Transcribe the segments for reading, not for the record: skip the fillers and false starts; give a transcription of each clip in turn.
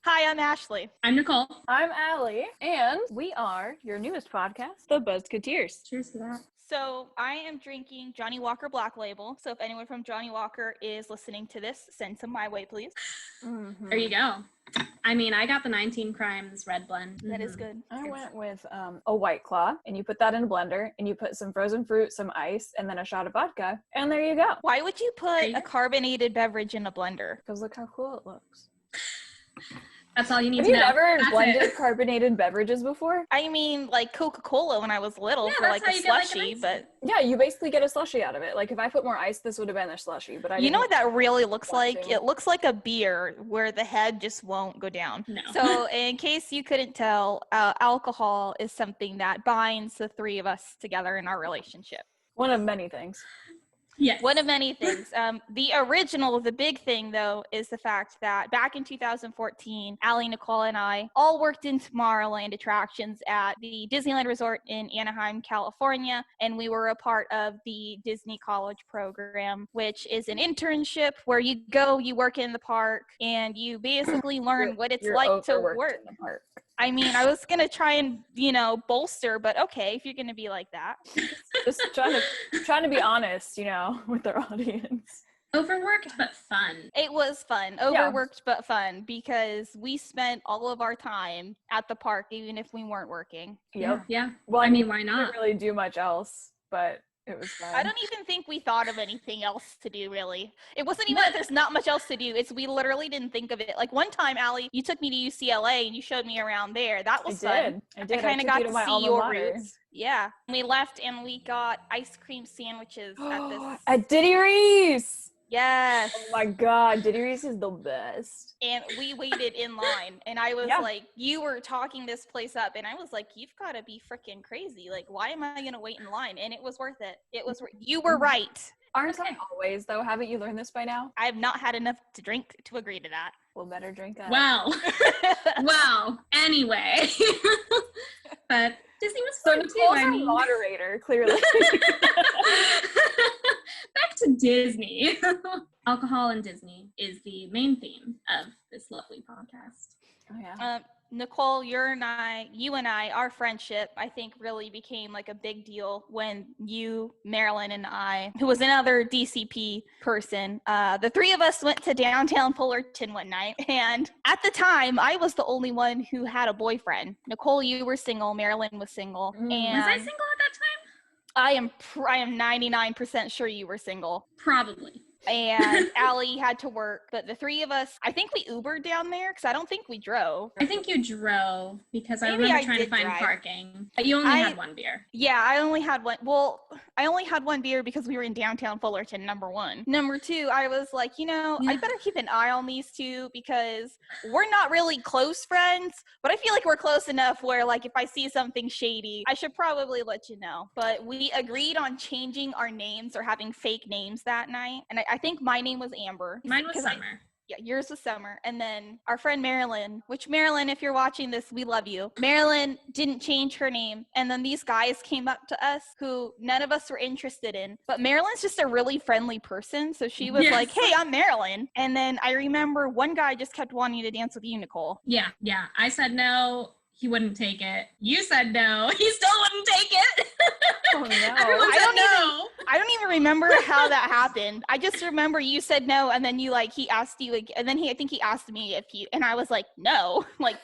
Hi, I'm Ashley. I'm Nicole. I'm Allie, and we are your newest podcast, The Buzzketeers. Cheers to that. So I am drinking Johnny Walker Black Label. So if anyone from Johnny Walker is listening to this, send some my way, please. Mm-hmm. There you go. I mean, I got the 19 Crimes red blend. That is good. I went with a White Claw, and you put that in a blender, and you put some frozen fruit, some ice, and then a shot of vodka, and there you go. Why would you put a carbonated beverage in a blender? Because look how cool it looks. That's all you need Have to you know. ever That's blended it. carbonated beverages before? I mean, like Coca-Cola when I was little Yeah, for that's like how a you get, like, an slushie, ice. but Yeah, you basically get a slushie out of it. Like, if I put more ice, this would have been a slushie, but I you know what didn't that really looks want like? to. It looks like a beer where the head just won't go down. No. So in case you couldn't tell, alcohol is something that binds the three of us together in our relationship. One of many things. Yes. One of many things. The big thing, though, is the fact that back in 2014, Allie, Nicole, and I all worked in Tomorrowland attractions at the Disneyland Resort in Anaheim, California, and we were a part of the Disney College program, which is an internship where you go, you work in the park, and you basically learn what it's You're like to overworked work. in the park. I mean, I was going to try and, bolster, but okay, if you're going to be like that. Just trying to be honest, with our audience. Overworked but fun. It was fun. Overworked but fun because we spent all of our time at the park even if we weren't working. Yep. Yeah. Well, I mean, why we not? didn't really do much else, but it was fun. I don't even think we thought of anything else to do, really. It wasn't even that there's not much else to do. It's we literally didn't think of it. Like one time, Allie, you took me to UCLA and you showed me around there. That was fun. I did. I kind of got to my see alma your mater. roots. Yeah. We left and we got ice cream sandwiches at this. At Diddy Reese! Yes. Oh my god, Diddy Reese is the best. And we waited in line and I was like, you were talking this place up and I was like, you've got to be freaking crazy. Like, why am I going to wait in line? And it was worth it. You were right. Aren't I always, though? Haven't you learned this by now? I have not had enough to drink to agree to that. We'll better drink up. Wow. Wow. Anyway. But Disney was So fun Nicole's too. our moderator, clearly. Back to Disney. Alcohol and Disney is the main theme of this lovely podcast. Oh, yeah. Nicole, you and I, our friendship, I think really became like a big deal when you, Marilyn, and I, who was another DCP person, the three of us went to downtown Fullerton one night. And at the time, I was the only one who had a boyfriend. Nicole, you were single. Marilyn was single. And Was I single at that time? I am 99% sure you were single. Probably. And Allie had to work, but the three of us, I think we Ubered down there because I don't think we drove. I think you drove because I Maybe remember I trying to did find drive. parking. But you only had one beer. Yeah, I only had one. Well, I only had one beer because we were in downtown Fullerton, number one. Number two, I was like, I better keep an eye on these two because we're not really close friends, but I feel like we're close enough where, like, if I see something shady, I should probably let you know. But we agreed on changing our names or having fake names that night. And I think my name was Amber. Mine was Summer. Yeah, yours was Summer. And then our friend Marilyn, which Marilyn, if you're watching this, we love you. Marilyn didn't change her name. And then these guys came up to us who none of us were interested in. But Marilyn's just a really friendly person. So she was like, hey, I'm Marilyn. And then I remember one guy just kept wanting to dance with you, Nicole. Yeah. I said no. He wouldn't take it. You said no. He still wouldn't take it. Oh, no. Everyone said no. I don't even remember how that happened. I just remember you said no, and then he asked you, and then I think he asked me and I was like, no, like,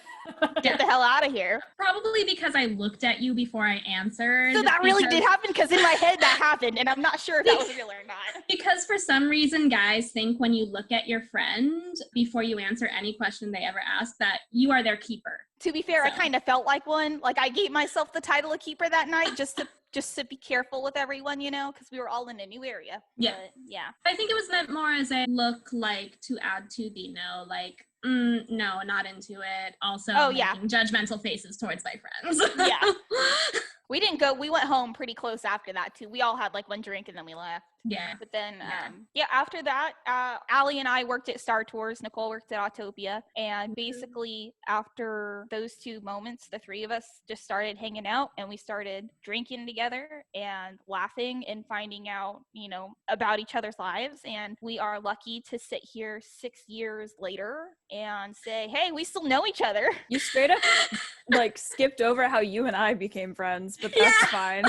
get the hell out of here. Probably because I looked at you before I answered. So that really did happen because in my head that happened, and I'm not sure if that was real or not. Because for some reason, guys think when you look at your friend before you answer any question they ever ask that you are their keeper. To be fair, I kind of felt like one. Like I gave myself the title of keeper that night just to be careful with everyone, because we were all in a new area. Yeah. But, yeah. I think it was meant more as a look like to add to the no, like, no, not into it. Also, making judgmental faces towards my friends. Yeah. We didn't go. We went home pretty close after that too. We all had like one drink and then we left. Yeah. But then, Yeah. after that, Allie and I worked at Star Tours. Nicole worked at Autopia. And basically, after those two moments, the three of us just started hanging out and we started drinking together and laughing and finding out, about each other's lives. And we are lucky to sit here 6 years later and say, hey, we still know each other. You straight up like skipped over how you and I became friends, but that's fine.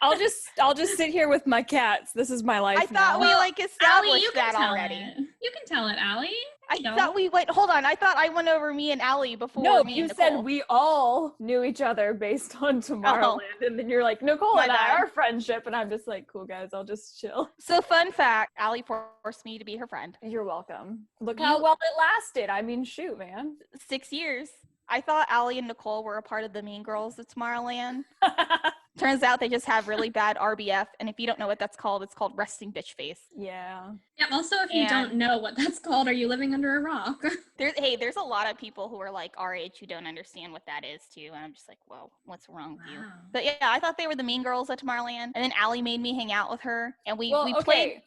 I'll just sit here with my cats. This is my life I thought now. we Allie, established you can that tell already. it. You can tell it, Allie. I thought we went. Hold on. I thought I went over me and Allie before. No, me you and said Nicole. we all knew each other based on Tomorrowland, and then you're like, Nicole My and I, bad. our friendship, and I'm just like, cool guys, I'll just chill. So fun fact: Allie forced me to be her friend. You're welcome. Look how well it lasted. I mean, shoot, man. 6 years. I thought Allie and Nicole were a part of the Mean Girls at Tomorrowland. Turns out they just have really bad RBF, and if you don't know what that's called, it's called resting bitch face. Yeah. Yeah, also, if you don't know what that's called, are you living under a rock? There's a lot of people who are like our age who don't understand what that is too, and I'm just like, whoa, what's wrong with you? Wow. But yeah, I thought they were the Mean Girls at Tomorrowland, and then Allie made me hang out with her, and we played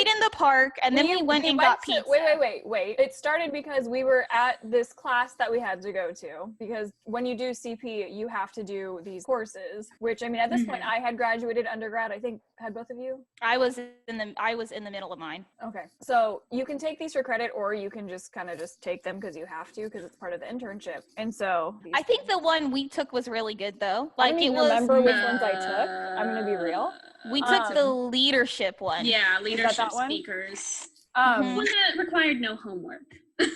in the park, and then we went and got pizza. Wait. It started because we were at this class that we had to go to, because when you do CP, you have to do these courses, which, I mean, at this point, I had graduated undergrad. I think, had both of you? I was in the middle of mine. Okay. So you can take these for credit, or you can just kind of just take them because you have to, because it's part of the internship. And so I think the one we took was really good though. I don't even remember which ones I took. I'm gonna be real. We took the leadership one. Yeah, leadership that one? speakers. Mhm. One that required no homework.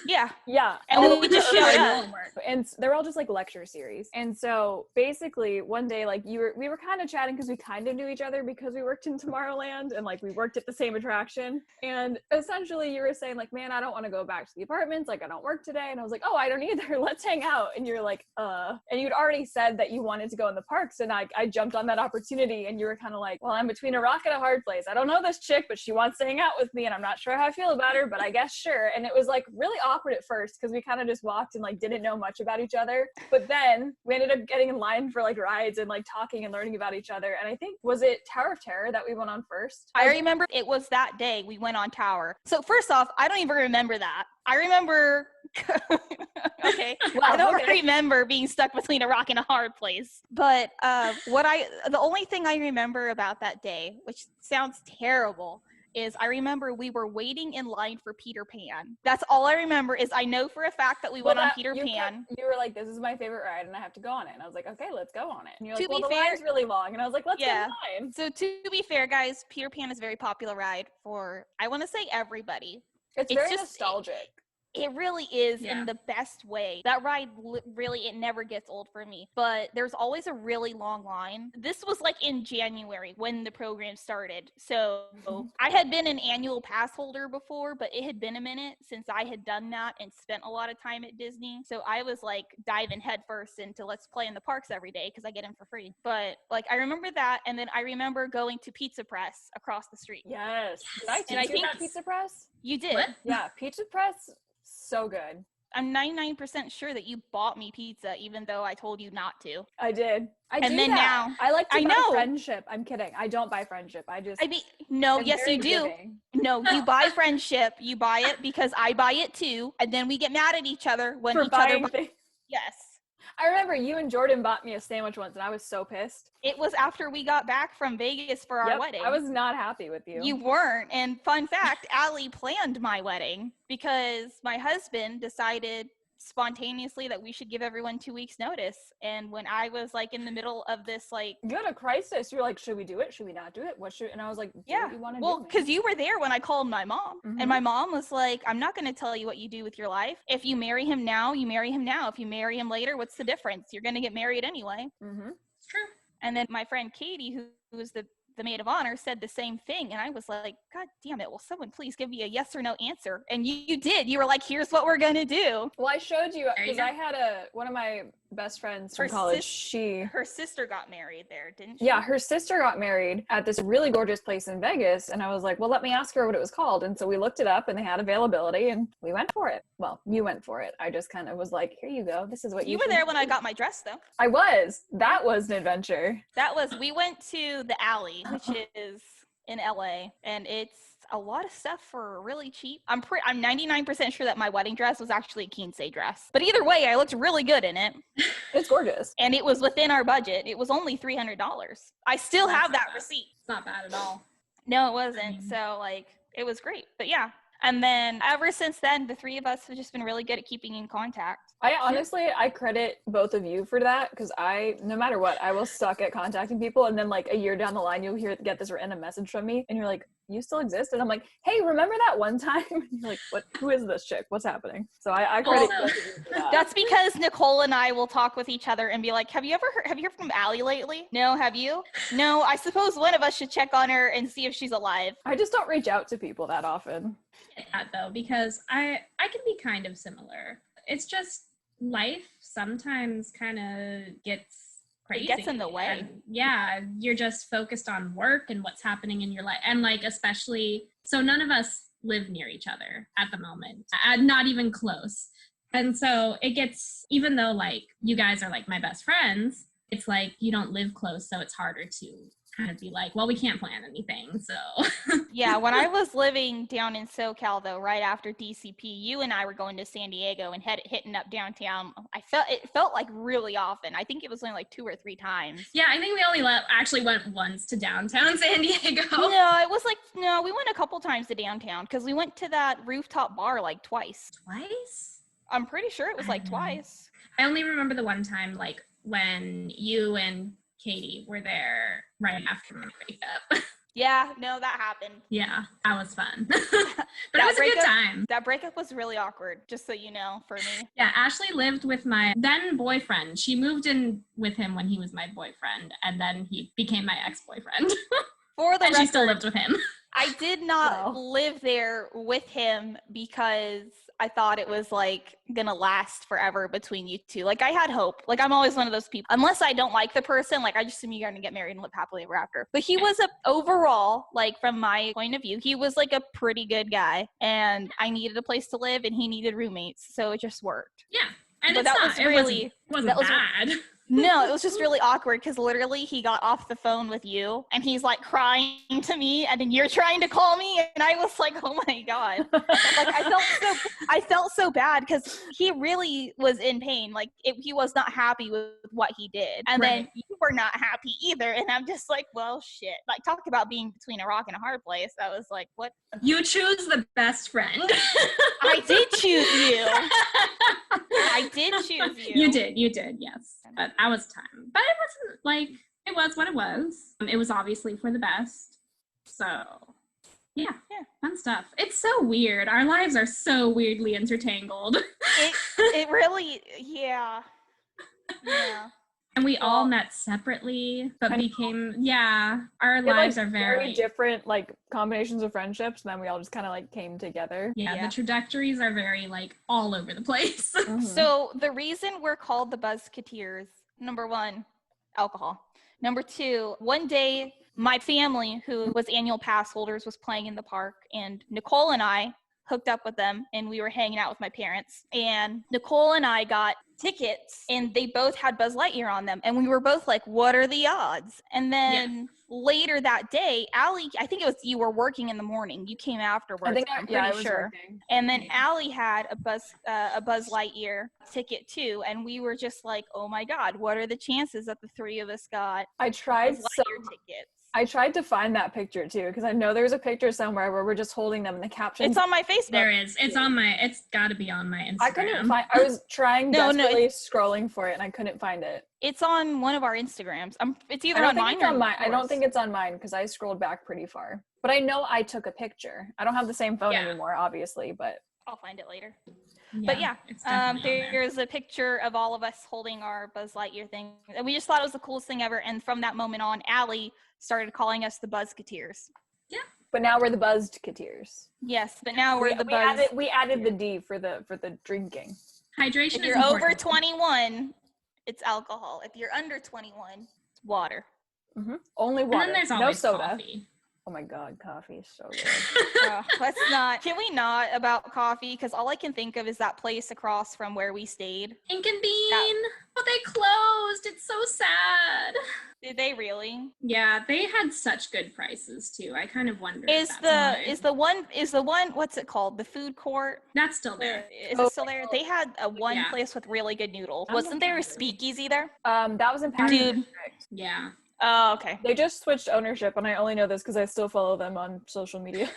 Yeah. Yeah. And we just showed up. And they're all just like lecture series. And so basically one day, like we were kind of chatting because we kind of knew each other because we worked in Tomorrowland and like we worked at the same attraction. And essentially you were saying like, man, I don't want to go back to the apartments. Like I don't work today. And I was like, oh, I don't either. Let's hang out. And you're like, and you'd already said that you wanted to go in the parks. And I jumped on that opportunity and you were kind of like, well, I'm between a rock and a hard place. I don't know this chick, but she wants to hang out with me and I'm not sure how I feel about her, but I guess sure. And it was like really awkward at first because we kind of just walked and like didn't know much about each other, but then we ended up getting in line for like rides and like talking and learning about each other. And I think, was it Tower of Terror that we went on first? I remember it was that day we went on Tower. So first off, I don't even remember that. I remember okay. I don't remember being stuck between a rock and a hard place. But the only thing I remember about that day, which sounds terrible, is I remember we were waiting in line for Peter Pan. That's all I remember. Is I know for a fact that we went on Peter Pan. You were like, this is my favorite ride and I have to go on it. And I was like, okay, let's go on it. And you're like, To well, be the fair- line's really long. And I was like, let's get in line. So to be fair, guys, Peter Pan is a very popular ride for, I want to say, everybody. It's very nostalgic. It really is Yeah. in the best way. That ride really, it never gets old for me. But there's always a really long line. This was like in January when the program started. So I had been an annual pass holder before, but it had been a minute since I had done that and spent a lot of time at Disney. So I was like diving headfirst into let's play in the parks every day because I get in for free. But like I remember that, and then I remember going to Pizza Press across the street. Yes. Did I And teach I you think- about Pizza Press? You did. What? Yeah, Pizza Press, so good. I'm 99% sure that you bought me pizza, even though I told you not to. I did. And do then that. now- I like to I buy know. friendship. I'm kidding. I don't buy friendship. I mean, no, I'm yes, very you do. giving. No, you buy friendship. You buy it because I buy it too, and then we get mad at each other when For each other. buying things. Yes, I remember you and Jordan bought me a sandwich once, and I was so pissed. it was after we got back from Vegas for our Yep, wedding. I was not happy with you. You weren't. And fun fact, Allie planned my wedding because my husband decided spontaneously that we should give everyone 2 weeks notice. And when I was like in the middle of this, like, You had a crisis. You were like, should we do it? Should we not do it? What should? And I was like, do yeah, what you want to well, do. because you were there when I called my mom. Mhm. And my mom was like, I'm not going to tell you what you do with your life. If you marry him now, you marry him now. If you marry him later, what's the difference? You're going to get married anyway. Mm-hmm. It's true. And then my friend Katie, who was the maid of honor, said the same thing. And I was like, God damn it. Will someone please give me a yes or no answer? And you did. You were like, here's what we're going to do. Well, I showed you There you because go. I had one of my best friends Her from college, her sister got married there, didn't she? yeah, her sister got married at this really gorgeous place in Vegas. And I was like, well, let me ask her what it was called. And so we looked it up and they had availability and we went for it. Well, you went for it. I just kind of was like, here you go. This is what You were there when I got my dress, though. I was. That was an adventure. We went to the Alley, which is in LA, and it's a lot of stuff for really cheap. I'm 99% sure that my wedding dress was actually a Kinsey dress. But either way, I looked really good in it. It's gorgeous. And it was within our budget. It was only $300. I still have that receipt. It's not bad at all. No, it wasn't. So, like, it was great. But yeah. And then ever since then, the three of us have just been really good at keeping in contact. I credit both of you for that because no matter what, I will suck at contacting people. And then like a year down the line, you'll get this random message from me and you're like, you still exist? And I'm like, hey, remember that one time? And you're like, what? Who is this chick? What's happening? So I credit both of you for that. That's because Nicole and I will talk with each other and be like, have you heard from Allie lately? No, have you? No, I suppose one of us should check on her and see if she's alive. I just don't reach out to people that often. That though, because I can be kind of similar. It's just life sometimes kind of gets crazy. It gets in the way. And yeah, you're just focused on work and what's happening in your life. And like, especially, so none of us live near each other at the moment, not even close. And so it gets, even though like you guys are like my best friends, it's like you don't live close. So it's harder to kind of be like, well, we can't plan anything. So yeah, when I was living down in SoCal though, right after DCP, you and I were going to San Diego and hitting up downtown. It felt like really often. I think it was only like 2 or 3 times. Yeah, I think we only actually went once to downtown San Diego. No, we went a couple times to downtown because we went to that rooftop bar like twice. Twice? I'm pretty sure it was like twice. I only remember the one time like when you and Katie were there right after my breakup. Yeah, no, that happened. Yeah, that was fun. But it was a good time. That breakup was really awkward, just so you know, for me. Yeah, Ashley lived with my then boyfriend. She moved in with him when he was my boyfriend, and then he became my ex-boyfriend. For the and record, she still lived with him. I did not live there with him because I thought it was like gonna last forever between you two. Like I had hope. Like I'm always one of those people. Unless I don't like the person, like I just assume you're gonna get married and live happily ever after. But he was overall, like from my point of view, he was like a pretty good guy. And I needed a place to live and he needed roommates. So it just worked. Yeah. And but it wasn't bad. No, it was just really awkward because literally he got off the phone with you and he's like crying to me and then you're trying to call me and I was like, oh my God. Like I felt so bad because he really was in pain. Like he was not happy with what he did. And then you were not happy either. And I'm just like, well, shit. Like talk about being between a rock and a hard place. I was like, what? You choose the best friend. I did choose you. I did choose you. You did, yes. But that was time. But it wasn't like, it was what it was. It was obviously for the best. So, yeah, fun stuff. It's so weird. Our lives are so weirdly intertangled. It really, yeah. And we all met separately, but became, our lives are very different, like combinations of friendships. And then we all just kind of like came together. Yeah, the trajectories are very like all over the place. Mm-hmm. So the reason we're called the Buzzketeers, number 1, alcohol. Number 2, one day my family, who was annual pass holders, was playing in the park, and Nicole and I hooked up with them and we were hanging out with my parents, and Nicole and I got tickets and they both had Buzz Lightyear on them and we were both like, what are the odds? And then later that day, Allie, I think it was you were working in the morning, you came afterwards, I'm pretty sure. And then Allie had a Buzz Lightyear ticket too, and we were just like, oh my God, what are the chances that the 3 of us got Buzz Lightyear tickets? I tried to find that picture too, because I know there's a picture somewhere where we're just holding them in the caption. It's on my Facebook. There is. It's gotta be on my Instagram. I was trying desperately scrolling for it and I couldn't find it. It's on one of our Instagrams. It's either on mine or I don't think it's on mine because I scrolled back pretty far. But I know I took a picture. I don't have the same phone anymore, obviously, but I'll find it later. But there's a picture of all of us holding our Buzz Lightyear thing. And we just thought it was the coolest thing ever. And from that moment on, Allie started calling us the Buzzketeers. Yeah. But now we're the Buzzketeers. Yes, but now we're the Buzz. We added the D for the drinking. Hydration. If you're over 21, it's alcohol. If you're under 21, it's water. Only And water. then there's no always soda. coffee. Oh my god, coffee is so good. Let's not. Can we not about coffee? Because all I can think of is that place across from where we stayed. Ink and Bean. Oh, they closed. It's so sad. Did they really? Yeah, they had such good prices too. I kind of wonder. Is if that's why. the one what's it called? The food court? That's still there? Is it still there? They had a one Yeah. place with really good noodles. I'm Wasn't there a hungry. speakeasy there? That was in Packard Dude. District. Yeah. Oh, okay. They just switched ownership, and I only know this because I still follow them on social media.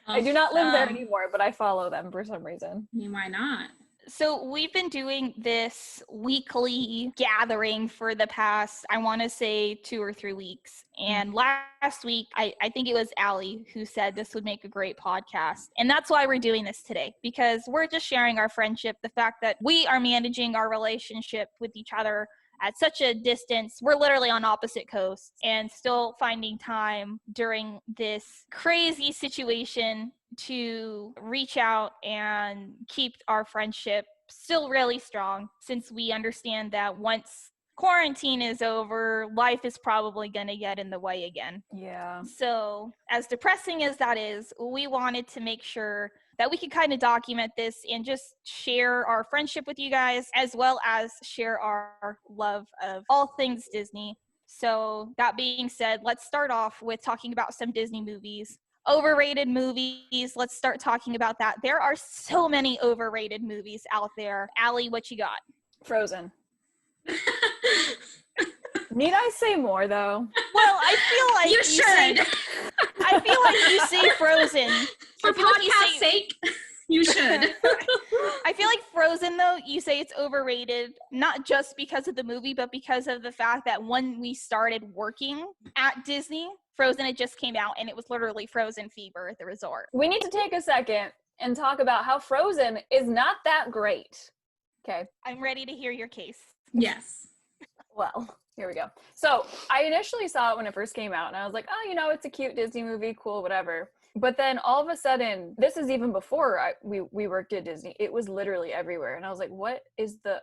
I do not live there anymore, but I follow them for some reason. I mean, why not? So we've been doing this weekly gathering for the past, I want to say 2 or 3 weeks. And last week, I think it was Allie who said this would make a great podcast. And that's why we're doing this today, because we're just sharing our friendship, the fact that we are managing our relationship with each other at such a distance. We're literally on opposite coasts and still finding time during this crazy situation to reach out and keep our friendship still really strong, since we understand that once quarantine is over, life is probably going to get in the way again. Yeah. So as depressing as that is, we wanted to make sure that we could kind of document this and just share our friendship with you guys, as well as share our love of all things Disney. So that being said, let's start off with talking about some Disney movies. Overrated movies. Let's start talking about that. There are so many overrated movies out there. Allie, what you got? Frozen. Need I say more, though? Well, I feel like You should. I feel like you say Frozen. For I feel like you podcast say- sake, you should. I feel like Frozen, though, you say it's overrated, not just because of the movie, but because of the fact that when we started working at Disney, Frozen had just came out, and it was literally Frozen fever at the resort. We need to take a second and talk about how Frozen is not that great. Okay. I'm ready to hear your case. Yes. Well, here we go. So I initially saw it when it first came out, and I was like, oh, you know, it's a cute Disney movie, cool, whatever. But then all of a sudden, this is even before we worked at Disney, it was literally everywhere. And I was like, I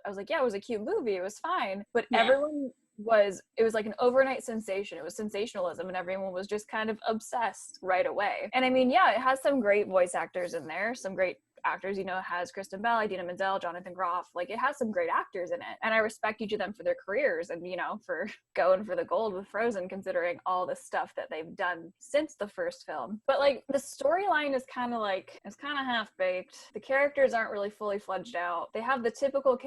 was like, yeah, it was a cute movie, it was fine. But Yeah. it was like an overnight sensation. It was sensationalism, and everyone was just kind of obsessed right away. And I mean, yeah, it has some great voice actors in there, some great actors, you know, it has Kristen Bell, Idina Menzel, Jonathan Groff, like it has some great actors in it. And I respect each of them for their careers and, you know, for going for the gold with Frozen, considering all the stuff that they've done since the first film. But like the storyline is kind of half-baked. The characters aren't really fully fledged out. They have the typical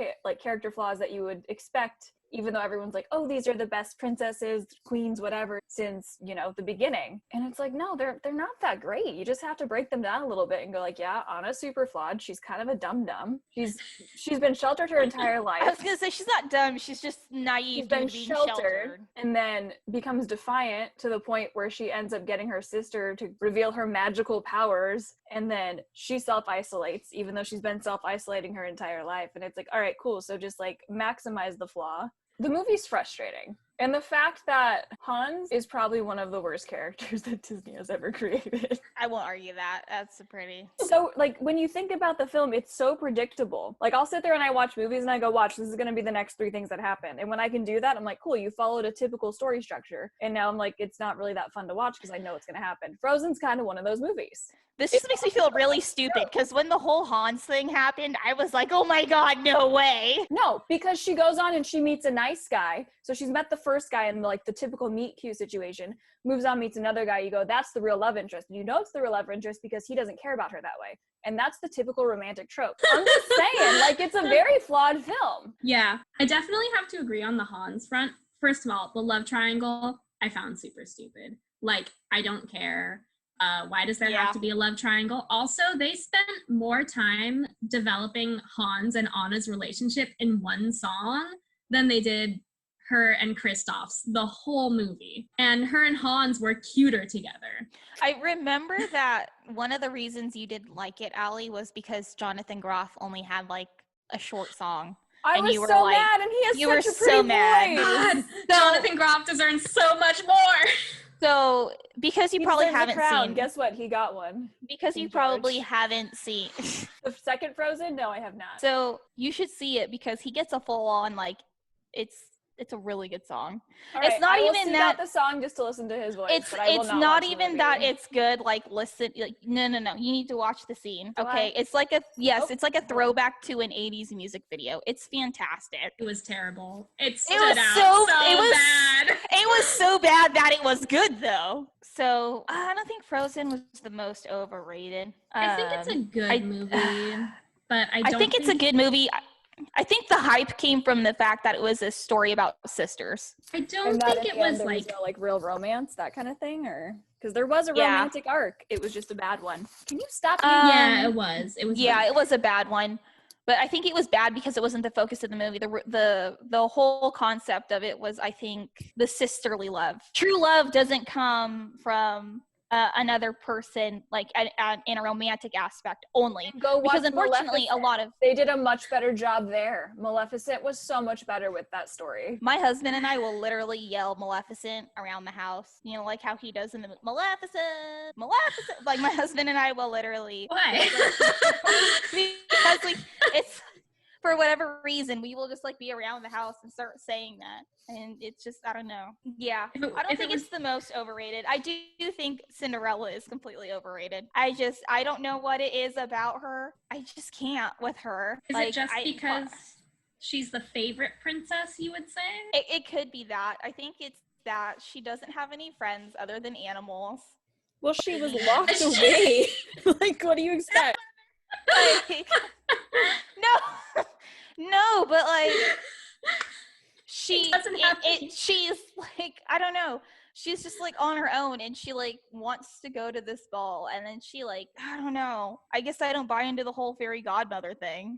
character flaws that you would expect, even though everyone's like, oh, these are the best princesses, queens, whatever, since, you know, the beginning. And it's like, no, they're not that great. You just have to break them down a little bit and go like, yeah, Anna's super flawed. She's kind of a dum-dum. She's been sheltered her entire life. I was going to say, she's not dumb. She's just naive. She's been to being sheltered and then becomes defiant to the point where she ends up getting her sister to reveal her magical powers. And then she self-isolates, even though she's been self-isolating her entire life. And it's like, all right, cool. So just like maximize the flaw. The movie's frustrating. And the fact that Hans is probably one of the worst characters that Disney has ever created. I won't argue that. That's a pretty... So, like, when you think about the film, it's so predictable. Like, I'll sit there and I watch movies and I go, watch, this is going to be the next 3 things that happen. And when I can do that, I'm like, cool, you followed a typical story structure. And now I'm like, it's not really that fun to watch because I know it's going to happen. Frozen's kind of one of those movies. This just makes me feel really stupid, because when the whole Hans thing happened, I was like, oh my god, no way. No, because she goes on and she meets a nice guy. So she's met the first guy in like the typical meet cute situation, moves on, meets another guy. You go, that's the real love interest. And you know it's the real love interest because he doesn't care about her that way. And that's the typical romantic trope. I'm just saying, like, it's a very flawed film. Yeah, I definitely have to agree on the Hans front. First of all, the love triangle, I found super stupid. Like, I don't care. Why does there have to be a love triangle? Also, they spent more time developing Hans and Anna's relationship in one song than they did her and Kristoff's the whole movie. And her and Hans were cuter together. I remember that one of the reasons you didn't like it, Allie, was because Jonathan Groff only had like a short song. I was you were so like- mad, and he has you were such a so pretty mad. voice. God, Jonathan Groff deserves so much more. So because you He probably deserves a haven't crown. seen, Guess what? He got one. because you King probably George. haven't seen. The second Frozen? No, I have not. So you should see it because he gets a full on like, it's a really good song. All it's right, not I will even seek that- out the song just to listen to his voice. It's but I will it's not, not watch the even that movie. it's good. Like listen, like no. You need to watch the scene. Do Okay, I? it's like a Nope. it's like a throwback to an '80s music video. It's fantastic. It was terrible. It stood was out so- so it was- bad. It was so bad that it was good though. So I don't think Frozen was the most overrated. I think it's a good I- movie, but I I don't think it's a good movie. I think the hype came from the fact that it was a story about sisters. I And don't that think at it the end was there like no, like real romance, that kind of thing, or because there was a Yeah. romantic arc. It was just a bad one. Can you stop? yeah, Um, it was. It was Yeah, like, it was a bad one. But I think it was bad because it wasn't the focus of the movie. The whole concept of it was, I think, the sisterly love. True love doesn't come from another person, like in a romantic aspect only. Go watch Because unfortunately, a Maleficent. lot of They did a much better job there. Maleficent was so much better with that story. my husband and I will literally yell Maleficent around the house. You know, like how he does in the Maleficent, Maleficent. Like my husband and I will literally why? because it's for whatever reason we will just like be around the house and start saying that, and it's just I don't know. Yeah, If it- I don't if it think was- it's the most overrated. I do think Cinderella is completely overrated. I don't know what it is about her. I just can't with her. Is Like, it just because she's the favorite princess, you would say? it could be that. I think it's that she doesn't have any friends other than animals. Well, she was locked away. Like, what do you expect? Like, no, but like she doesn't have to- she's like, I don't know, she's just like on her own, and she like wants to go to this ball, and then she like, I don't know, I guess I don't buy into the whole fairy godmother thing.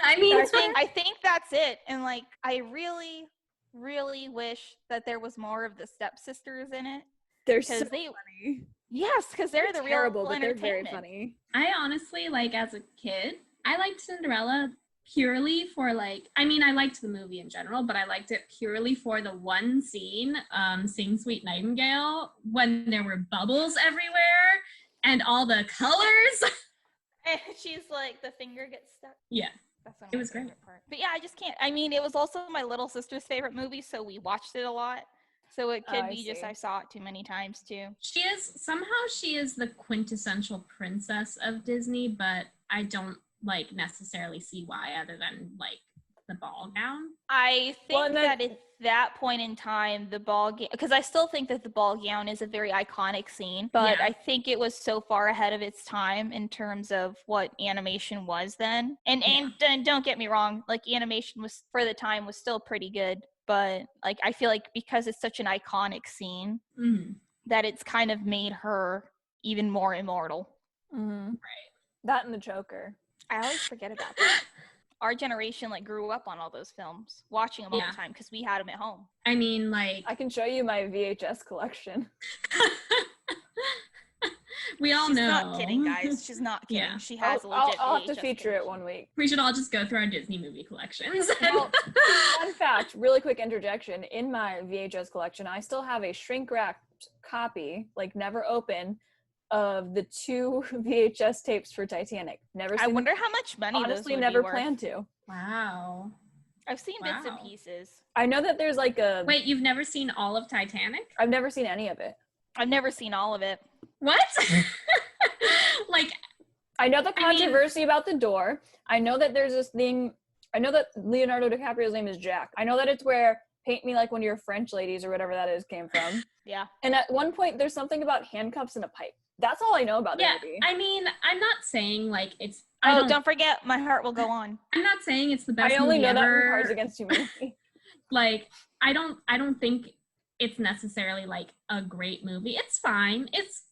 I mean, I think that's it. And like I really wish that there was more of the stepsisters in it, They're because so they funny. yes, because they're the terrible, real but they're very entertainment. funny. I honestly, like, as a kid, I liked Cinderella purely for, like, I mean, I liked the movie in general, but I liked it purely for the one scene, Sing Sweet Nightingale, when there were bubbles everywhere and all the colors. And she's like, the finger gets stuck. Yeah. That's one of It my was great. favorite part. But yeah, I just can't. I mean, it was also my little sister's favorite movie, so we watched it a lot. So it could I be just see. I saw it too many times too. She is the quintessential princess of Disney, but I don't, like, necessarily see why, other than, like, the ball gown. I think Well, and then- that at that point in time, the ball gown, because I still think that the ball gown is a very iconic scene, but Yeah. I think it was so far ahead of its time in terms of what animation was then. And don't get me wrong, like animation was for the time was still pretty good, but like I feel like because it's such an iconic scene, Mhm. that it's kind of made her even more immortal. Mm-hmm. Right. That and the Joker. I always forget about that. Our generation like grew up on all those films, watching them all Yeah. the time because we had them at home. I mean, like, I can show you my VHS collection. we all She's know. not kidding, guys. She's not kidding. Yeah. She has I'll, a legit I'll have to VHS feature it collection. one week. We should all just go through our Disney movie collections. Well, fun fact, really quick interjection. In my VHS collection, I still have a shrink-wrapped copy, like never open, of the 2 VHS tapes for Titanic. Never I seen wonder how much money them. those Honestly, would never be worth. planned to. Wow. I've seen bits and Wow. pieces. I know that there's like a. Wait, you've never seen all of Titanic? I've never seen any of it. I've never seen all of it. What? Like, I know the I mean- controversy about the door. I know that there's this thing. I know that Leonardo DiCaprio's name is Jack. I know that it's where "Paint Me Like One of Your French Ladies" or whatever that is came from. Yeah. And at one point, there's something about handcuffs and a pipe. That's all I know about the yeah, movie. I mean, I'm not saying, like, it's... I Oh, don't forget, My Heart Will Go On. I'm not saying it's the best I only movie know that ever. from Cards Against Humanity. Like, I don't think it's necessarily, like, a great movie. It's fine. It's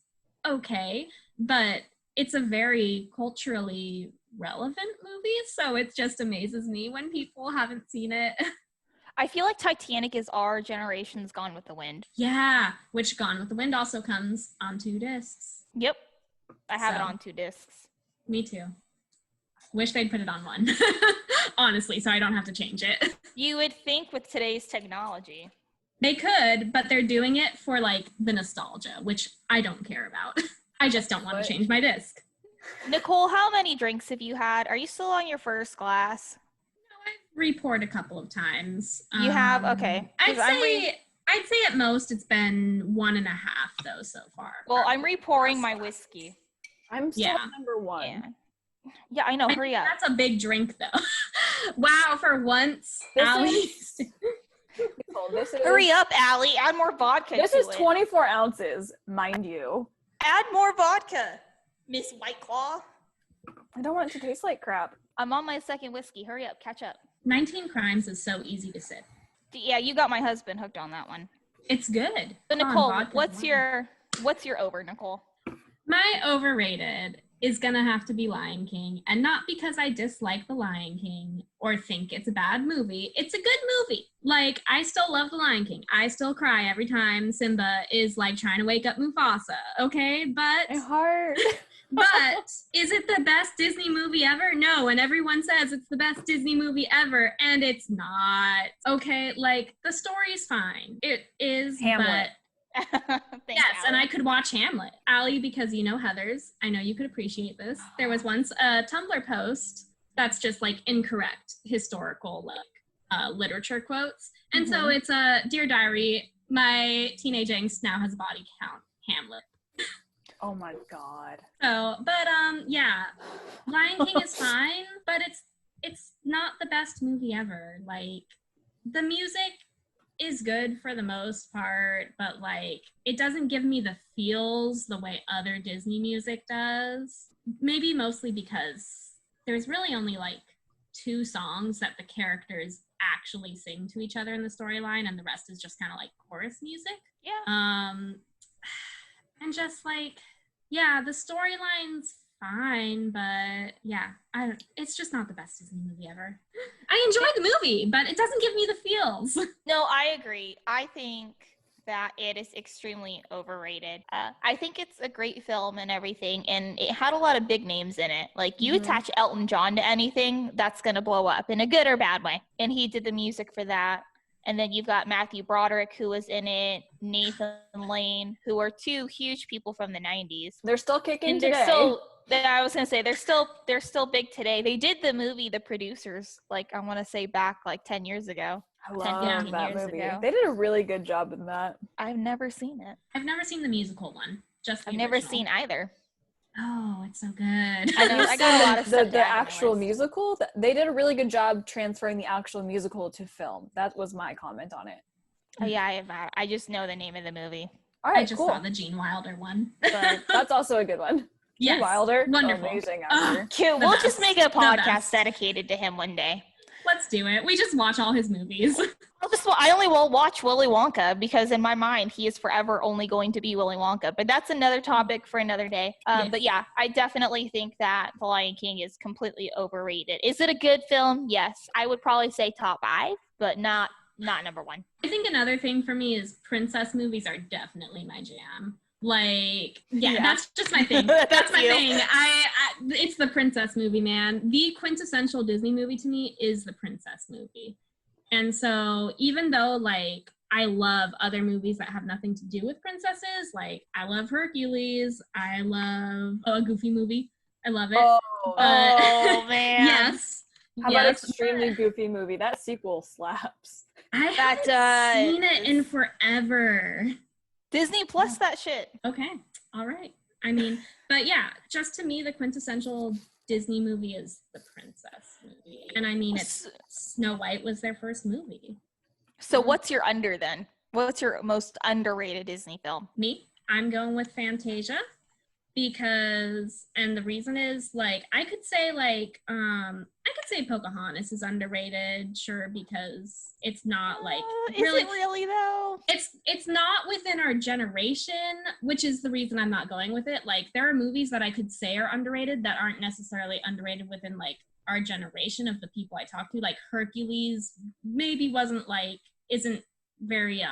okay. But it's a very culturally relevant movie, so it just amazes me when people haven't seen it. I feel like Titanic is our generation's Gone with the Wind. Yeah, which Gone with the Wind also comes on 2 discs. Yep. I have it So. on 2 discs. Me too. Wish they'd put it on 1. Honestly, so I don't have to change it. You would think with today's technology. They could, but they're doing it for like the nostalgia, which I don't care about. I just don't want to change my disc. Nicole, how many drinks have you had? Are you still on your first glass? I've re-poured a couple of times. You have? Okay. I'd say at most it's been 1.5 though so far. Well, I'm re-pouring my whiskey. I'm still number one. Yeah, I know. Hurry up. That's a big drink though. Wow, for once, Allie. Hurry up, Allie. Add more vodka. This is 24 ounces, mind you. Add more vodka, Miss White Claw. I don't want it to taste like crap. I'm on my second whiskey. Hurry up, catch up. 19 Crimes is so easy to sip. Yeah, you got my husband hooked on that one. It's good. So Nicole, what's your over, Nicole? My overrated is gonna have to be Lion King, and not because I dislike The Lion King or think it's a bad movie. It's a good movie. Like, I still love The Lion King. I still cry every time Simba is like trying to wake up Mufasa. Okay, but my heart. But is it the best Disney movie ever? No, and everyone says it's the best Disney movie ever, and it's not. Okay, like, the story's fine. It is, Hamlet. But yes, Allie. And I could watch Hamlet. Allie, because you know Heathers, I know you could appreciate this. There was once a Tumblr post that's just like incorrect historical literature quotes. And so it's a Dear Diary, my teenage angst now has a body count, Hamlet. Oh my God. So, but yeah, Lion King is fine, but it's not the best movie ever. Like, the music is good for the most part, but like, it doesn't give me the feels the way other Disney music does. Maybe mostly because there's really only like 2 songs that the characters actually sing to each other in the storyline, and the rest is just kind of like chorus music. Yeah. And just like, yeah, the storyline's fine, but yeah, it's just not the best Disney movie ever. I enjoy the movie, but it doesn't give me the feels. No, I agree. I think that it is extremely overrated. I think it's a great film and everything, and it had a lot of big names in it. Like, you attach Elton John to anything, that's going to blow up in a good or bad way. And he did the music for that. And then you've got Matthew Broderick, who was in it, Nathan Lane, who are 2 huge people from the 90s. They're still kicking and today. I was going to say, they're still big today. They did the movie, The Producers, like, I want to say back like 10 years ago. I love that movie. Ago. They did a really good job in that. I've never seen it. I've never seen the musical one. Just the I've never seen either. Oh, it's so good. I know. I got a lot of stuff. The actual musical, they did a really good job transferring the actual musical to film. That was my comment on it. Oh yeah, I just know the name of the movie. All right, I just saw the Gene Wilder one. But that's also a good one. Yes, Gene Wilder, wonderful, amazing actor. Cute. We'll just make a podcast dedicated to him one day. Let's do it. We just watch all his movies. I only will watch Willy Wonka because in my mind he is forever only going to be Willy Wonka. But that's another topic for another day. But yeah, I definitely think that The Lion King is completely overrated. Is it a good film? Yes. I would probably say top 5, but not number 1. I think another thing for me is princess movies are definitely my jam. Like, yeah, that's just my thing. That's my thing. It's the princess movie, man. The quintessential Disney movie to me is the princess movie. And so even though, like, I love other movies that have nothing to do with princesses, like, I love Hercules. I love a Goofy movie. I love it. Oh man. Yes. How about Extremely Goofy movie? That sequel slaps. I haven't seen it in forever. Disney Plus that shit. Okay. All right. I mean, but yeah, just to me, the quintessential Disney movie is the princess movie. And I mean, Snow White was their first movie. So what's your under then? What's your most underrated Disney film? Me? I'm going with Fantasia because, and the reason is, like, I could say Pocahontas is underrated, sure, because it's not like really. Is it really though? It's not within our generation, which is the reason I'm not going with it. Like, there are movies that I could say are underrated that aren't necessarily underrated within like our generation of the people I talk to. Like Hercules maybe isn't very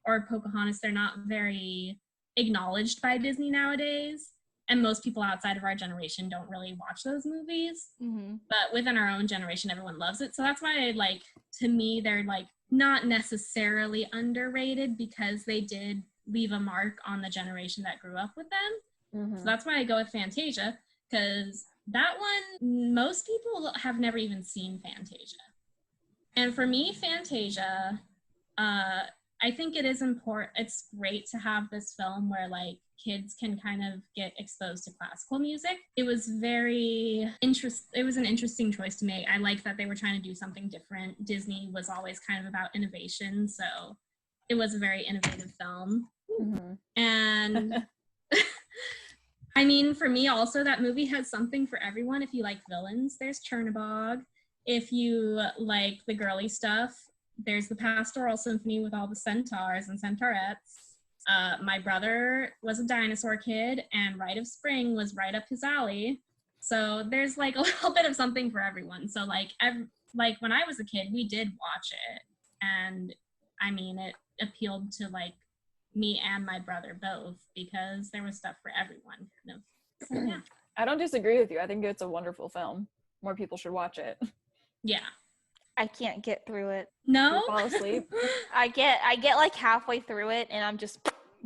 or Pocahontas, they're not very acknowledged by Disney nowadays, and most people outside of our generation don't really watch those movies. Mm-hmm. But within our own generation, everyone loves it. So that's why I like to me, they're like not necessarily underrated because they did leave a mark on the generation that grew up with them. So that's why I go with Fantasia, because that one, most people have never even seen Fantasia. And for me, Fantasia, I think it is important. It's great to have this film where like kids can kind of get exposed to classical music. It was it was an interesting choice to make. I like that they were trying to do something different. Disney was always kind of about innovation, so it was a very innovative film. And I mean, for me also, that movie has something for everyone. If you like villains, there's Chernabog. If you like the girly stuff, there's the Pastoral Symphony with all the centaurs and centaurettes. My brother was a dinosaur kid, and Rite of Spring was right up his alley. So there's like a little bit of something for everyone. So like when I was a kid, we did watch it, and I mean, it appealed to like me and my brother both because there was stuff for everyone. Kind of. So, yeah. I don't disagree with you. I think it's a wonderful film. More people should watch it. Yeah. I can't get through it. No. You fall asleep. I get like halfway through it and I'm just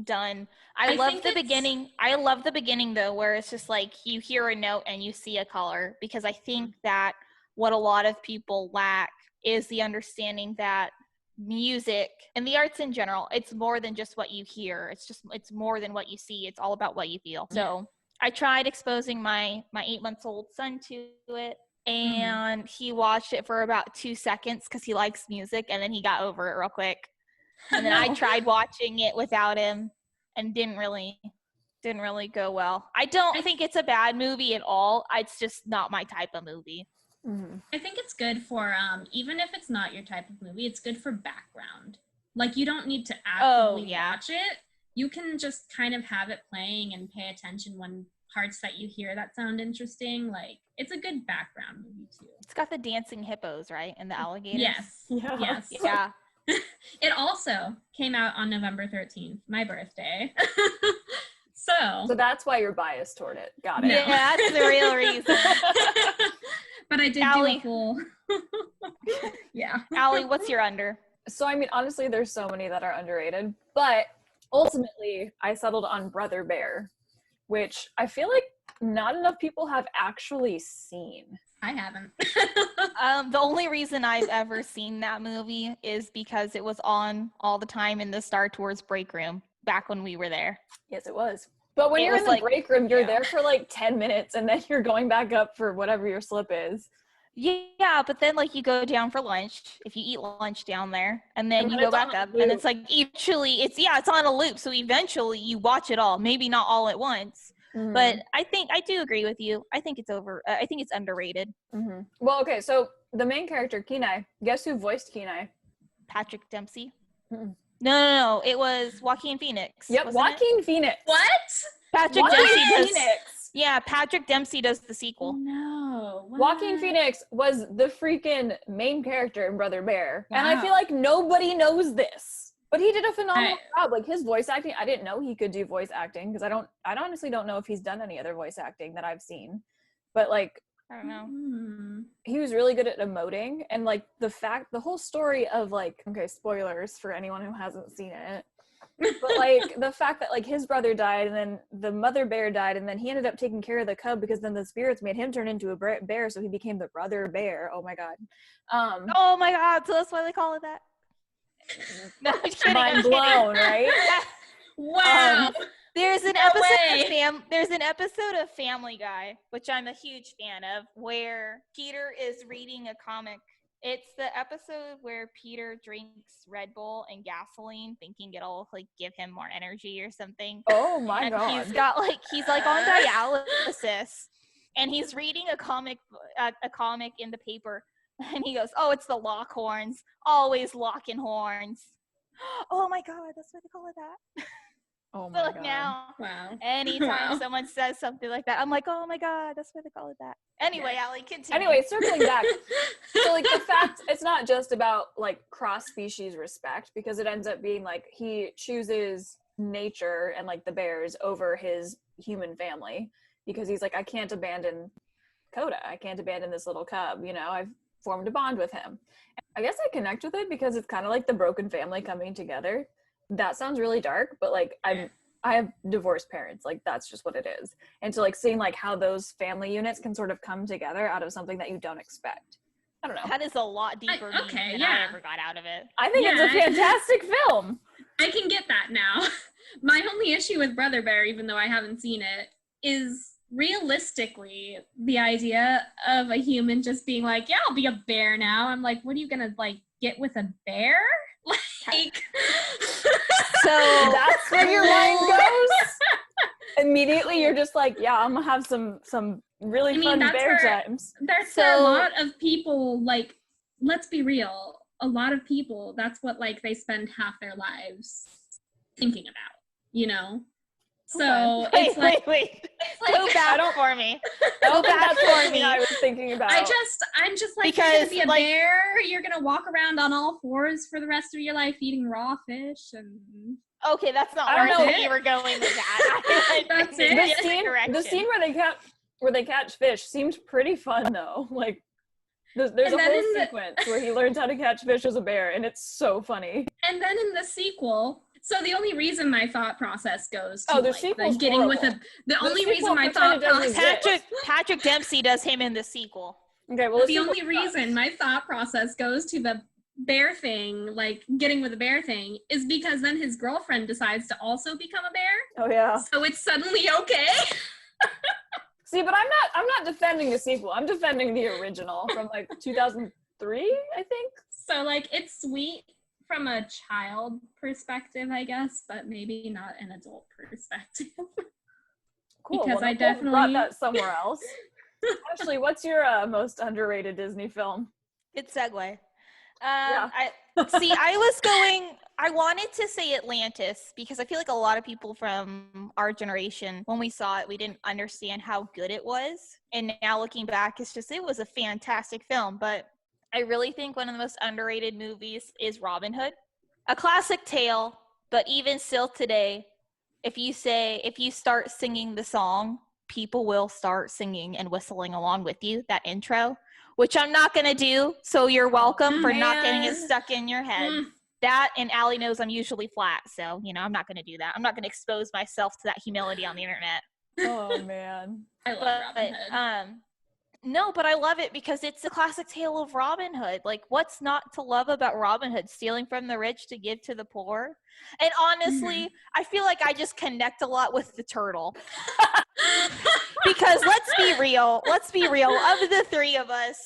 done. I love the beginning. I love the beginning though, where it's just like you hear a note and you see a color, because I think that what a lot of people lack is the understanding that music and the arts in general, it's more than just what you hear. It's more than what you see. It's all about what you feel. So I tried exposing my 8-month-old son to it, and he watched it for about 2 seconds because he likes music, and then he got over it real quick. And then I tried watching it without him, and didn't really go well. I don't think it's a bad movie at all. It's just not my type of movie. I think it's good for even if it's not your type of movie, it's good for background. Like you don't need to actively watch it. You can just kind of have it playing and pay attention when parts that you hear that sound interesting. Like it's a good background movie too. It's got the dancing hippos, right? And the alligators. Yes. Yeah. Yes. Yeah. It also came out on November 13th, my birthday. So that's why you're biased toward it. Got it. Yeah, that's the real reason. But I did do a full. Yeah. Allie, what's your under? So, I mean, honestly, there's so many that are underrated, but ultimately, I settled on Brother Bear, which I feel like not enough people have actually seen. I haven't. The only reason I've ever seen that movie is because it was on all the time in the Star Tours break room back when we were there. Yes, it was. But when you're in the break room, you're yeah. there for like 10 minutes and then you're going back up for whatever your slip is. Yeah, but then like you go down for lunch if you eat lunch down there, and then you go back up, and it's like eventually it's on a loop. So eventually you watch it all, maybe not all at once. Mm-hmm. But I do agree with you. I think it's I think it's underrated. Mm-hmm. Well, okay, so the main character, Kenai, guess who voiced Kenai? Patrick Dempsey. Mm-mm. No, it was Joaquin Phoenix. Yep, Joaquin Phoenix. What? Patrick Dempsey does. Yeah, Patrick Dempsey does the sequel. No. What? Joaquin Phoenix was the freaking main character in Brother Bear. Wow. And I feel like nobody knows this. But he did a phenomenal job. Like his voice acting, I didn't know he could do voice acting because I honestly don't know if he's done any other voice acting that I've seen. But like I don't know. He was really good at emoting, and like the whole story of like, okay, spoilers for anyone who hasn't seen it. But like the fact that like his brother died and then the mother bear died and then he ended up taking care of the cub because then the spirits made him turn into a bear, so he became the brother bear. Oh my god. Oh my god, so that's why they call it that. No, I'm kidding. Mind blown, right? Wow. There's an episode of Family Guy, which I'm a huge fan of, where Peter is reading a comic. It's the episode where Peter drinks Red Bull and gasoline, thinking it'll like give him more energy or something. Oh my god! He's on dialysis, and he's reading a comic in the paper, and he goes, "Oh, it's the Lockhorns, always locking horns." Oh my god, that's why they call it that. Oh my god. Now, wow. Anytime someone says something like that, I'm like, oh my god, that's why they call it that. Anyway, Allie, continue. Anyway, circling back. So like the fact, it's not just about like cross-species respect, because it ends up being like he chooses nature and like the bears over his human family, because he's like, I can't abandon Coda. I can't abandon this little cub. You know, formed a bond with him. I guess I connect with it because it's kind of like the broken family coming together. That sounds really dark, but like I have divorced parents, like that's just what it is. And so like seeing like how those family units can sort of come together out of something that you don't expect. I don't know. That is a lot deeper meaning than I ever got out of it. I think it's a fantastic film. I can get that now. My only issue with Brother Bear, even though I haven't seen it, is realistically the idea of a human just being like, yeah, I'll be a bear now. I'm like, what are you gonna like get with a bear? Like So that's where your mind goes. Immediately you're just like, yeah, I'm gonna have some really fun bear times. There's a lot of people, like, let's be real, a lot of people, that's what like they spend half their lives thinking about, you know? So it's like, wait. Go back for me. Go back for me. I was thinking about. I'm just like, because, you're gonna be a bear. You're gonna walk around on all fours for the rest of your life eating raw fish and. Okay, that's not where I thought you were going with that. That's it. The scene where they catch fish seemed pretty fun though. Like there's a whole sequence where he learns how to catch fish as a bear, and it's so funny. And then in the sequel. So the only reason my thought process goes to getting with the only reason my thought process Patrick Dempsey does him in the sequel. Okay, well the only reason my thought process goes to the bear thing, like getting with a bear thing, is because then his girlfriend decides to also become a bear. Oh yeah. So it's suddenly okay. See, but I'm not defending the sequel. I'm defending the original from like 2003, I think. So like it's sweet from a child perspective, I guess, but maybe not an adult perspective. Cool. Because I definitely brought that somewhere else. Ashley, what's your most underrated Disney film? Good segue. I wanted to say Atlantis because I feel like a lot of people from our generation, when we saw it, we didn't understand how good it was. And now looking back, it was a fantastic film, but I really think one of the most underrated movies is Robin Hood. A classic tale, but even still today, if you start singing the song, people will start singing and whistling along with you, that intro, which I'm not going to do, so you're welcome for not getting it stuck in your head. That and Allie knows I'm usually flat, so, I'm not going to do that. I'm not going to expose myself to that humility on the internet. Oh, man. I love Robin Hood. No, but I love it because it's the classic tale of Robin Hood. Like, what's not to love about Robin Hood? Stealing from the rich to give to the poor. And honestly, I feel like I just connect a lot with the turtle. Because let's be real. Of the three of us,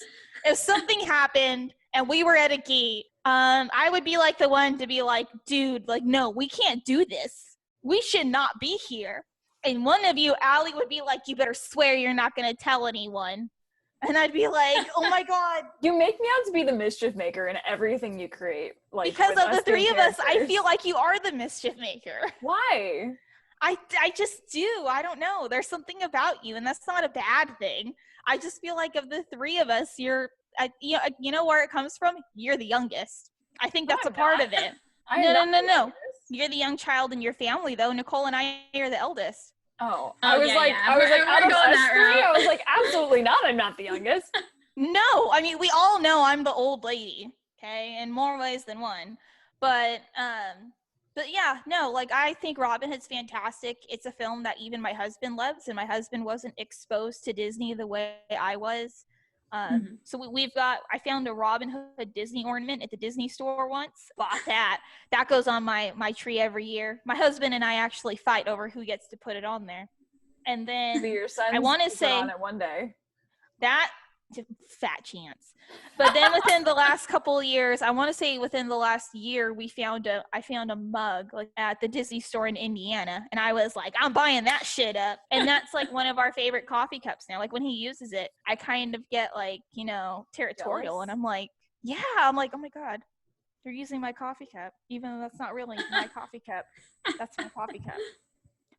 if something happened and we were at a gate, I would be like the one to be like, dude, like, no, we can't do this. We should not be here. And one of you, Allie, would be like, you better swear you're not going to tell anyone. And I'd be like, oh my God. You make me out to be the mischief maker in everything you create. Like, because of the three of us, I feel like you are the mischief maker. Why? I just do. I don't know. There's something about you, and that's not a bad thing. I just feel like of the three of us, you know where it comes from? You're the youngest. I think that's a part of it. No. You're the young child in your family, though. Nicole and I are the eldest. Oh, I was like, out of us three, I was like, absolutely not. I'm not the youngest. No, I mean, we all know I'm the old lady, okay, in more ways than one. But yeah, no, like, I think Robin Hood's fantastic. It's a film that even my husband loves, and my husband wasn't exposed to Disney the way I was. So I found a Robin Hood Disney ornament at the Disney store once. Bought that. That goes on my tree every year. My husband and I actually fight over who gets to put it on there. And then so your son, I want to say on it one day. That fat chance. But then within the last couple of years, I want to say within the last year, I found a mug like at the Disney store in Indiana, and I was like, I'm buying that shit up. And that's like one of our favorite coffee cups now. Like when he uses it, I kind of get like, territorial, and I'm like, oh my God, they're using my coffee cup, even though that's not really my coffee cup. That's my coffee cup.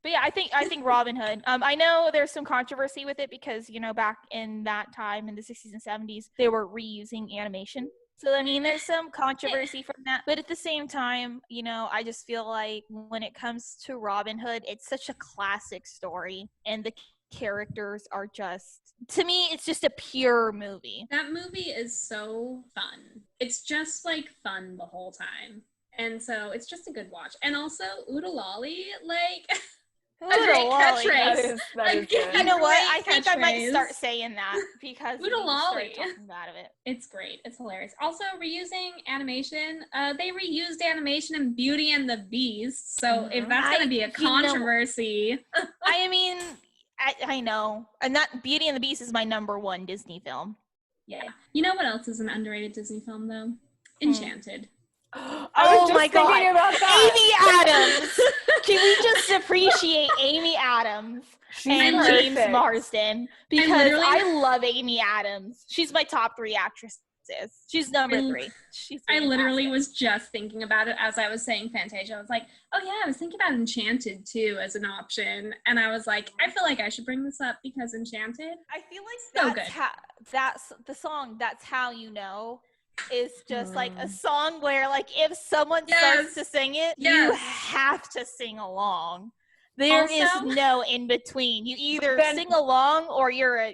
But yeah, I think Robin Hood. I know there's some controversy with it because, back in that time in the 60s and 70s, they were reusing animation. So, I mean, there's some controversy from that. But at the same time, I just feel like when it comes to Robin Hood, it's such a classic story. And the characters are just, to me, it's just a pure movie. That movie is so fun. It's just like fun the whole time. And so it's just a good watch. And also Oodalolly, like a great Oodalolly. catchphrase. That is good. You know what? Great I think I might catchphrase. start saying that because we Oodalolly. started talking about it. It's great. It's hilarious. Also, reusing animation. They reused animation in Beauty and the Beast. So if that's going to be a controversy. I mean, I know. And that Beauty and the Beast is my number one Disney film. Yeah. You know what else is an underrated Disney film, though? Enchanted. I was just thinking about that. Amy Adams. Can we just appreciate Amy Adams and perfect. James Marsden? Because literally- I love Amy Adams. She's my top 3 actresses. She's number 3. She's I literally fantastic. was just thinking about it as I was saying Fantasia. I was like, oh yeah, I was thinking about Enchanted too as an option. And I was like, I feel like I should bring this up because Enchanted. I feel like So that's good. how that's the song. That's How You Know is just like a song where like if someone starts to sing it, you Yes. have to sing along. There is Also- no in between. You either Then- sing along or you're an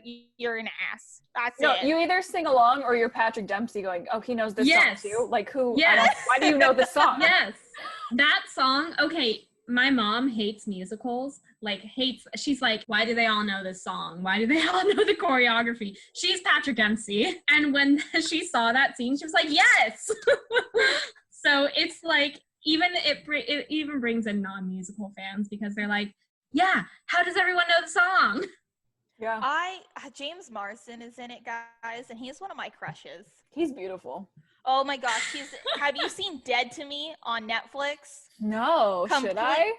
ass. That's No, it. you either sing along or you're Patrick Dempsey going, oh, he knows this Yes. song too? Like who? Yes. Why do you know this song? Yes. That song, okay, my mom hates musicals. Like she's like, why do they all know this song? Why do they all know the choreography? She's Patrick Dempsey. And when she saw that scene, she was like, yes. So it's like, it even brings in non-musical fans because they're like, yeah, how does everyone know the song? Yeah. James Marsden is in it, guys, and he's one of my crushes. He's beautiful. Oh my gosh, have you seen Dead to Me on Netflix? No, should Complete- I?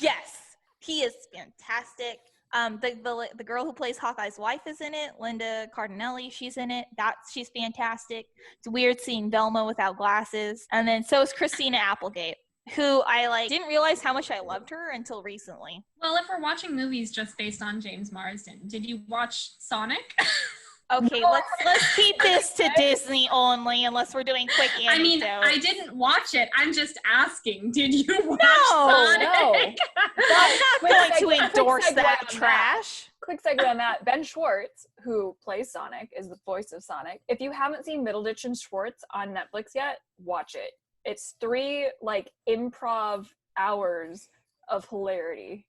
Yes, he is fantastic. The girl who plays Hawkeye's wife is in it, Linda Cardinelli. She's in it. She's fantastic. It's weird seeing Velma without glasses, and then so is Christina Applegate, who I didn't realize how much I loved her until recently. Well, if we're watching movies just based on James Marsden, did you watch Sonic? Okay, let's keep this to Disney only, unless we're doing quick anecdotes. I mean, I didn't watch it. I'm just asking. Did you watch No, Sonic? no. I'm not going to endorse quick segue that on trash. Quick segue on that. Ben Schwartz, who plays Sonic, is the voice of Sonic. If you haven't seen Middleditch and Schwartz on Netflix yet, watch it. It's 3 improv hours of hilarity.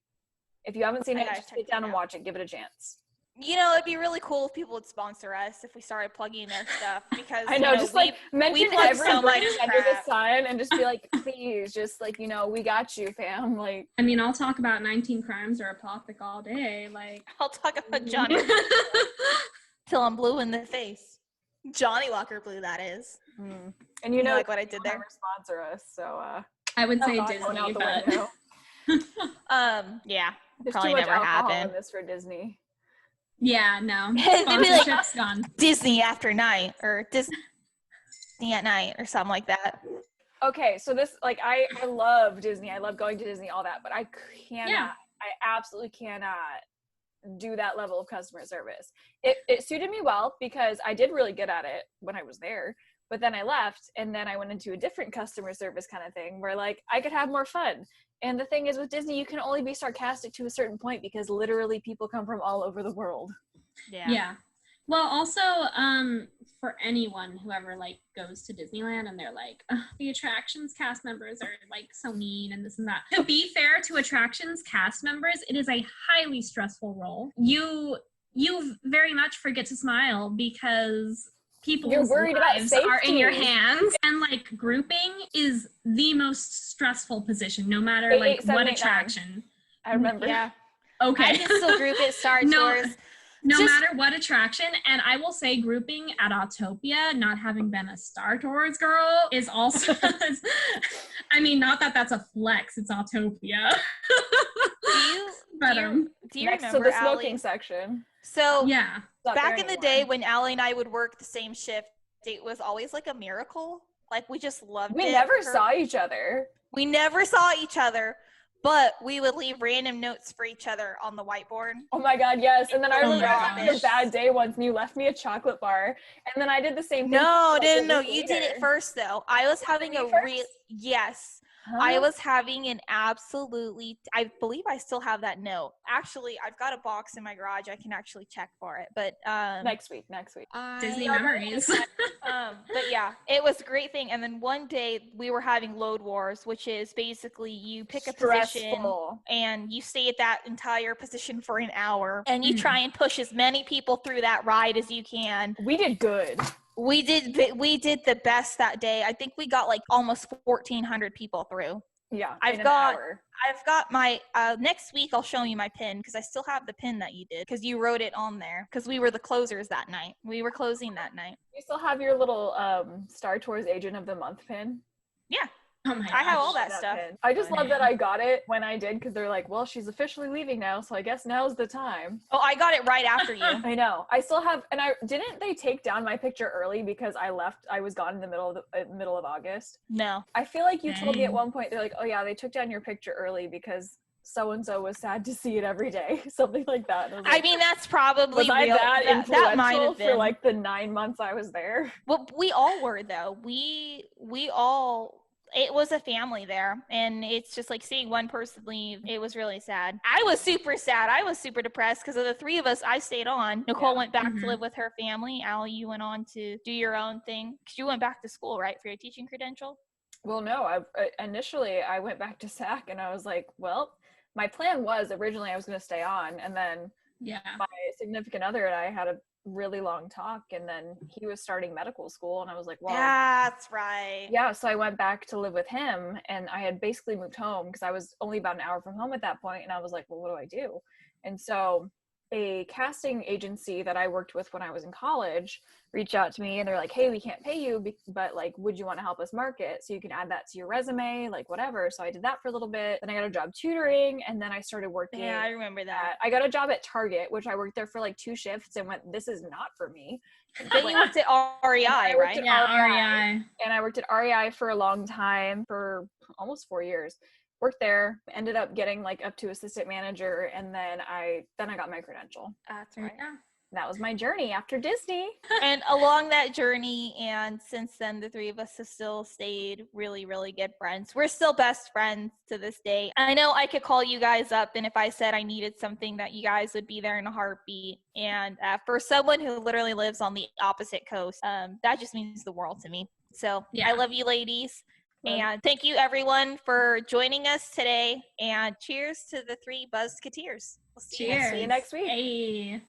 If you haven't seen I it, gotta just check sit down that and out. watch it. Give it a chance. You know, it'd be really cool if people would sponsor us if we started plugging their stuff because I know, just mention plug every so much brand under the crap. sun and just be like, please, just we got you, fam. Like, I mean, I'll talk about 19 Crimes or Apothic all day. I'll talk about Johnny till I'm blue in the face. Johnny Walker Blue, that is. and You know, like what I did they'll there. never sponsor us, so I would say alcohol Disney, out the but window. Yeah, There's probably too much never alcohol happen. in this for Disney. yeah, no. They'd be like- Sponsorship's gone. Disney after night or Disney at night or something like that. Okay, so this I love Disney. I love going to Disney, all that, but I cannot. Yeah. I absolutely cannot do that level of customer service. It suited me well because I did really good at it when I was there, but then I left and then I went into a different customer service kind of thing where I could have more fun. And the thing is with Disney, you can only be sarcastic to a certain point because literally people come from all over the world. Yeah. Well, also, for anyone who ever goes to Disneyland and they're like, "Ugh, the attractions cast members are so mean and this and that. To be fair to attractions cast members, it is a highly stressful role. You very much forget to smile because people's worried about lives are in your safety. hands, and grouping is the most stressful position, no matter 8, 7, what 8, 9. attraction. I remember. Yeah. Okay. I can still group it Star No. Tours. No Just- matter what attraction, and I will say grouping at Autopia, not having been a Star Tours girl, is also, I mean, not that that's a flex, it's Autopia. But, Do you Next to remember, the smoking Allie? section. So yeah. It's not there back in the anymore. day when Allie and I would work the same shift, it was always a miracle. We just loved it. We never Her- saw each other. We never saw each other, but we would leave random notes for each other on the whiteboard. Oh my god, yes. And then I Oh remember my having a gosh. bad day once and you left me a chocolate bar. And then I did the same thing. No, like, a no, week you did it later. first though. I was having me a first? real yes. I Huh? was having an absolutely, I believe I still have that note. Actually, I've got a box in my garage. I can actually check for it. But Next week. Next week. Disney I memories. but yeah, it was a great thing. And then one day we were having load wars, which is basically you pick a position Stressful. and you stay at that entire position for an hour and you Mhm. try and push as many people through that ride as you can. We did good. We did the best that day. I think we got like almost 1,400 people through. Yeah. I've in an got- hour. I've got my next week I'll show you my pin because I still have the pin that you did because you wrote it on there because we were the closers that night. We were closing that night. You still have your little Star Tours Agent of the Month pin? Yeah. Oh my I have all gosh. that stuff. pin. I just love that Fun. I got it when I did because they're like, well, she's officially leaving now, so I guess now's the time. Oh, I got it right after you. I know. I still have, and I didn't they take down my picture early because I left. I was gone in the middle of August. No. I feel like you told me at Dang. one point they're like, oh yeah, they took down your picture early because so and so was sad to see it every day, something like that. And I was I like, mean, that's probably was I real. that That might influential have been. for like the 9 months I was there? Well, we all were though. We all. It was a family there, and it's just like seeing one person leave. It was really sad. I was super sad. I was super depressed because of the three of us. I stayed on. Nicole Yeah. went back Mhm. to live with her family. Allie, you went on to do your own thing because you went back to school, right, for your teaching credential. Well, no, initially I went back to SAC and I was like, well, my plan was originally I was going to stay on, and then Yeah. my significant other and I had a really long talk, and then he was starting medical school, and I was like, well, That's right. yeah, so I went back to live with him, and I had basically moved home because I was only about an hour from home at that point, and I was like, well, what do I do? And so a casting agency that I worked with when I was in college reached out to me, and they're like, hey, we can't pay you, but like, would you want to help us market so you can add that to your resume, like whatever. So I did that for a little bit, then I got a job tutoring, and then I started working Yeah, I remember that. I got a job at Target, which I worked there for like 2 shifts and went, this is not for me. But you worked at REI, I worked right? at Yeah, REI. REI. And I worked at REI for a long time, for almost 4 years. Worked there, ended up getting like up to assistant manager, and then I got my credential. That's There you right. go. That was my journey after Disney. And along that journey, and since then, the three of us have still stayed really, really good friends. We're still best friends to this day. I know I could call you guys up, and if I said I needed something, that you guys would be there in a heartbeat. And for someone who literally lives on the opposite coast, that just means the world to me. So Yeah. I love you, ladies. Love you. And thank you, everyone, for joining us today. And cheers to the three Buzzketeers. We'll see you next Cheers. week. See you next week. Hey.